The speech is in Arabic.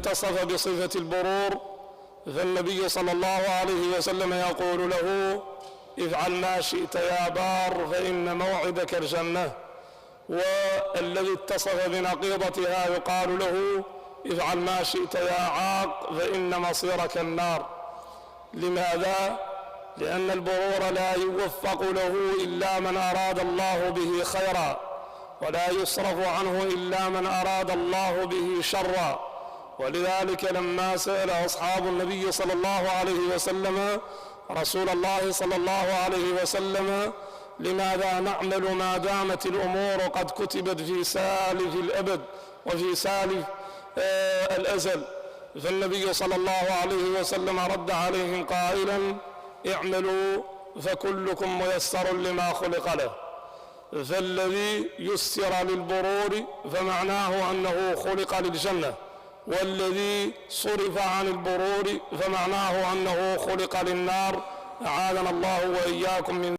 اتصف بصفة البرور فالنبي صلى الله عليه وسلم يقول له: افعل ما شئت يا بار فإن موعدك الجنة. والذي اتصف بنقيضتها يقال له: افعل ما شئت يا عاق فإن مصيرك النار. لماذا؟ لأن البرور لا يوفق له إلا من أراد الله به خيرا، ولا يصرف عنه إلا من أراد الله به شرا. ولذلك لما سأل أصحاب النبي صلى الله عليه وسلم رسول الله صلى الله عليه وسلم: لماذا نعمل ما دامت الأمور قد كتبت في سالف الأبد وفي سالف الأزل؟ فالنبي صلى الله عليه وسلم رد عليهم قائلا: اعملوا فكلكم ميسر لما خلق له. فالذي يسر للبرور فمعناه أنه خلق للجنة، والذي صرف عن البرور فمعناه أنه خلق للنار. أعاذنا الله وإياكم من